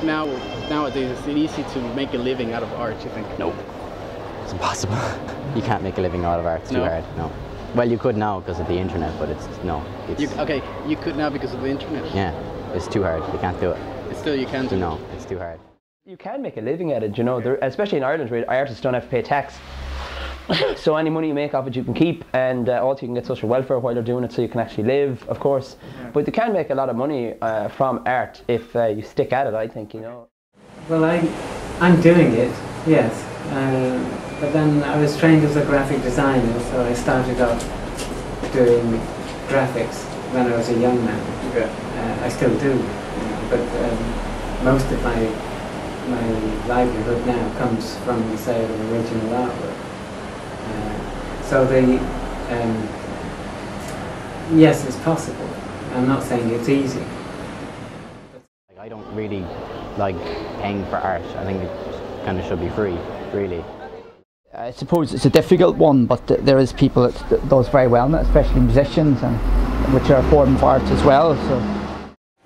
nowadays, is it easy to make a living out of art, you think? No, it's impossible. You can't make a living out of art, it's too hard, no. Well, you could now because of the internet, but Okay, you could now because of the internet? Yeah, it's too hard, you can't do it. Still you can't do it? No, it's too hard. You can make a living at it, you know, especially in Ireland where artists don't have to pay tax. So any money you make off it you can keep, and also you can get social welfare while you're doing it, so you can actually live, of course. But you can make a lot of money from art if you stick at it, I think, you know. Well, I'm doing it, yes. But then I was trained as a graphic designer, so I started off doing graphics when I was a young man. Okay. I still do, you know, but most of my livelihood now comes from the sale of original artwork. So yes, it's possible. I'm not saying it's easy. I don't really like paying for art. I think it kind of should be free, really. I suppose it's a difficult one, but there is people that does very well, especially musicians, and which are a form of art as well. So.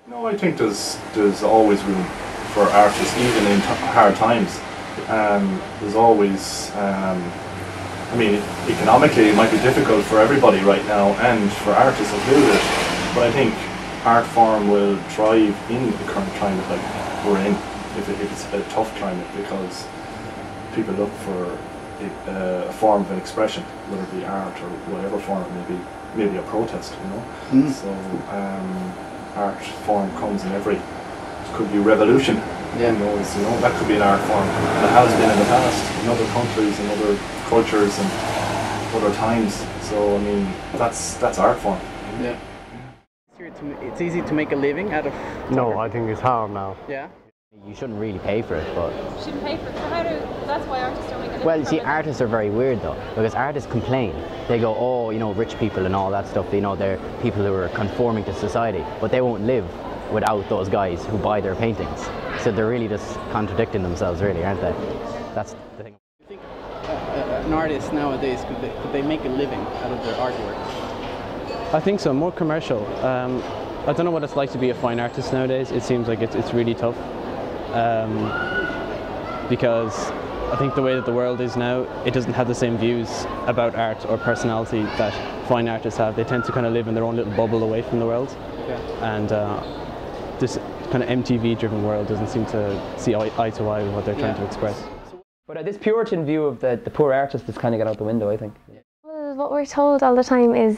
No, I think there's always room for artists, even in hard times. There's always. I mean, economically it might be difficult for everybody right now, and for artists included, but I think art form will thrive in the current climate like we're in, if it's a tough climate, because people look for a form of an expression, whether it be art or whatever form it may be, maybe a protest, you know. So art form comes in every, could be revolution. Yeah, you know, that could be an art form. That has been in the past, in other countries, in other cultures and other times. So I mean, that's art form. Yeah. It's easy to make a living out of. No, I think it's hard now. Yeah. You shouldn't really pay for it, but. You shouldn't pay for it. So that's why artists don't make a living. Well, you see, artists are very weird though, because artists complain. They go, oh, you know, rich people and all that stuff. You know, they're people who are conforming to society, but they won't live without those guys who buy their paintings. So they're really just contradicting themselves, really, aren't they? That's the thing. Do you think an artist nowadays, could they make a living out of their artwork? I think so, more commercial. I don't know what it's like to be a fine artist nowadays. It seems like it's really tough. Because I think the way that the world is now, it doesn't have the same views about art or personality that fine artists have. They tend to kind of live in their own little bubble away from the world. Yeah. And this kind of MTV-driven world doesn't seem to see eye to eye with what they're trying to express. But this Puritan view of the poor artist is kind of got out the window, I think. Well, what we're told all the time is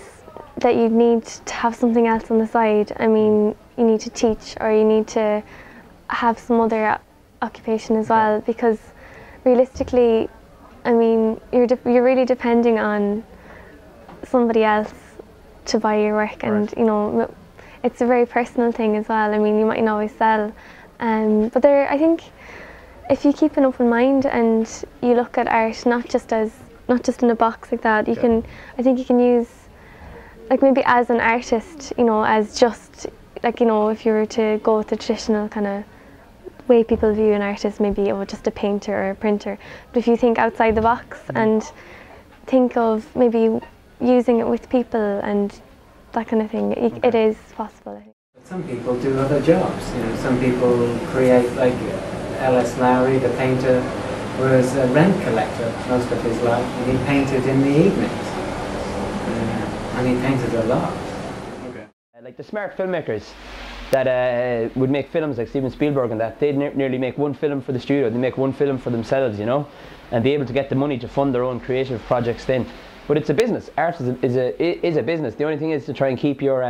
that you need to have something else on the side. I mean, you need to teach, or you need to have some other occupation as well, because realistically, I mean, you're really depending on somebody else to buy your work, and you know, it's a very personal thing as well. I mean, you mightn't always sell, but I think if you keep an open mind and you look at art not just in a box like that, I think you can use, like, maybe as an artist, you know, as just like, you know, if you were to go with the traditional kind of way people view an artist, maybe just a painter or a printer. But if you think outside the box and think of maybe using it with people and that kind of thing, it is possible, I think. Some people do other jobs, you know. Some people create, like L.S. Lowry, the painter, was a rent collector most of his life, and he painted in the evenings. And he painted a lot. Okay. Like the smart filmmakers that would make films, like Steven Spielberg and that, they'd nearly make one film for the studio, they make one film for themselves, you know, and be able to get the money to fund their own creative projects then. But it's a business. Art is a business. The only thing is to try and keep your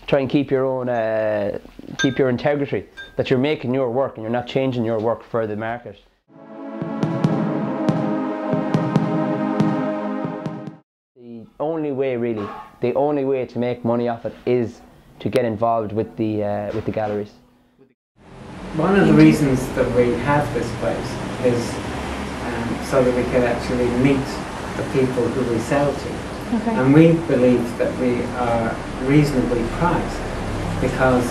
keep your integrity, that you're making your work and you're not changing your work for the market. The only way to make money off it is to get involved with the galleries. One of the reasons that we have this place is so that we can actually meet the people who we sell to. Okay. And we believe that we are reasonably priced because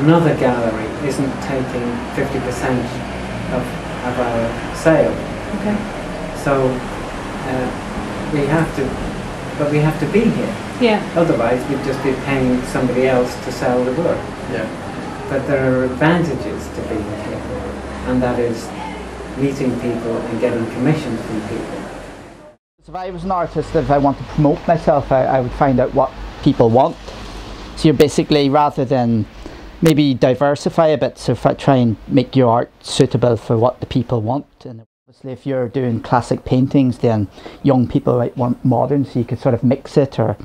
another gallery isn't taking 50% of our sale. Okay. So we have to be here. Yeah. Otherwise we'd just be paying somebody else to sell the work. Yeah. But there are advantages to being here, and that is meeting people and getting commissions from people. If I was an artist, if I want to promote myself, I would find out what people want. So you're basically, rather than maybe diversify a bit, so if I try and make your art suitable for what the people want. And obviously if you're doing classic paintings, then young people might want modern, so you could sort of mix it, or,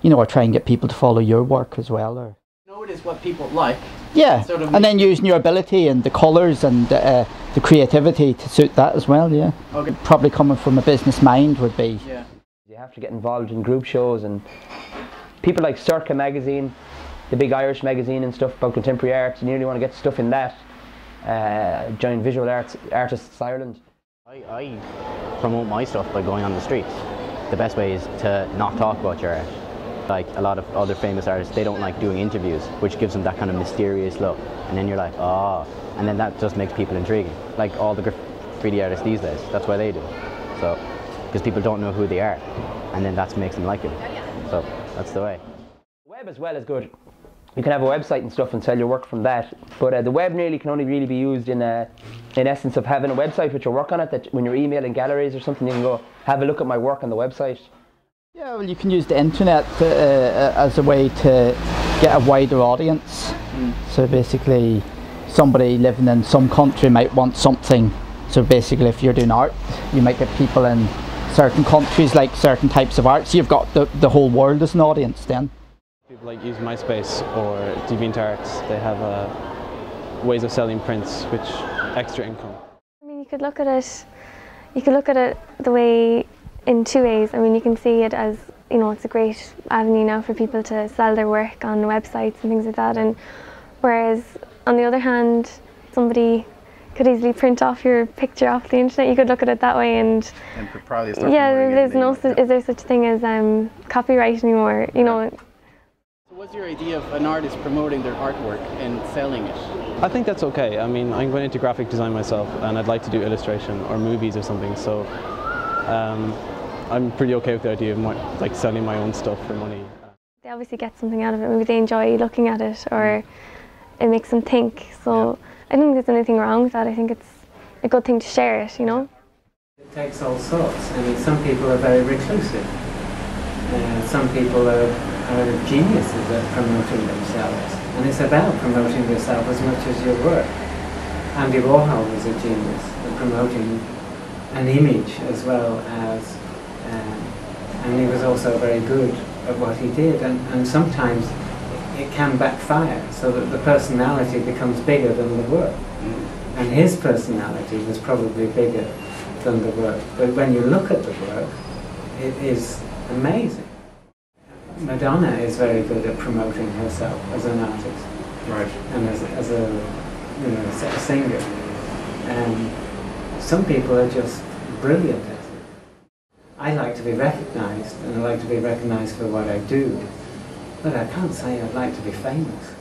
you know, or try and get people to follow your work as well. Or notice what people like. Yeah, sort of, and then using your ability and the colours and the creativity to suit that as well, yeah. Okay. Probably coming from a business mind would be. Yeah. You have to get involved in group shows, and people like Circa magazine, the big Irish magazine and stuff about contemporary art, you nearly want to get stuff in that. Join Visual Artists Ireland. I promote my stuff by going on the streets. The best way is to not talk about your art. Like a lot of other famous artists, they don't like doing interviews, which gives them that kind of mysterious look. And then you're like, oh, and then that just makes people intriguing. Like all the graffiti artists these days, that's why they do it. So, because people don't know who they are, and then that makes them like it. So that's the way. Web as well is good. You can have a website and stuff and sell your work from that. But the web nearly can only really be used in essence of having a website with your work on it, that when you're emailing galleries or something, you can go have a look at my work on the website. Yeah, well, you can use the internet as a way to get a wider audience. So basically, somebody living in some country might want something. So basically, if you're doing art, you might get people in certain countries like certain types of art. So you've got the whole world as an audience then. People like use MySpace or DeviantArt. They have ways of selling prints, which extra income. I mean, you could look at it. You could look at it the way. In two ways. I mean, you can see it as, you know, it's a great avenue now for people to sell their work on websites and things like that, and whereas on the other hand, somebody could easily print off your picture off the internet. You could look at it that way, and probably start yeah, there's no is there such thing as copyright anymore, you know. So what's your idea of an artist promoting their artwork and selling it? I think that's okay. I mean, I'm going into graphic design myself, and I'd like to do illustration or movies or something, so I'm pretty okay with the idea of like selling my own stuff for money. They obviously get something out of it. Maybe they enjoy looking at it, or it makes them think. So I don't think there's anything wrong with that. I think it's a good thing to share it, you know. It takes all sorts. I mean, some people are very reclusive. Some people are geniuses at promoting themselves. And it's about promoting yourself as much as your work. Andy Warhol was a genius at promoting an image as well as, and he was also very good at what he did, and sometimes it can backfire so that the personality becomes bigger than the work, and his personality was probably bigger than the work, but when you look at the work, it is amazing. Madonna is very good at promoting herself as an artist, Right. and as a, you know, a singer. Some people are just brilliant at it. I like to be recognised, and I like to be recognised for what I do, but I can't say I'd like to be famous.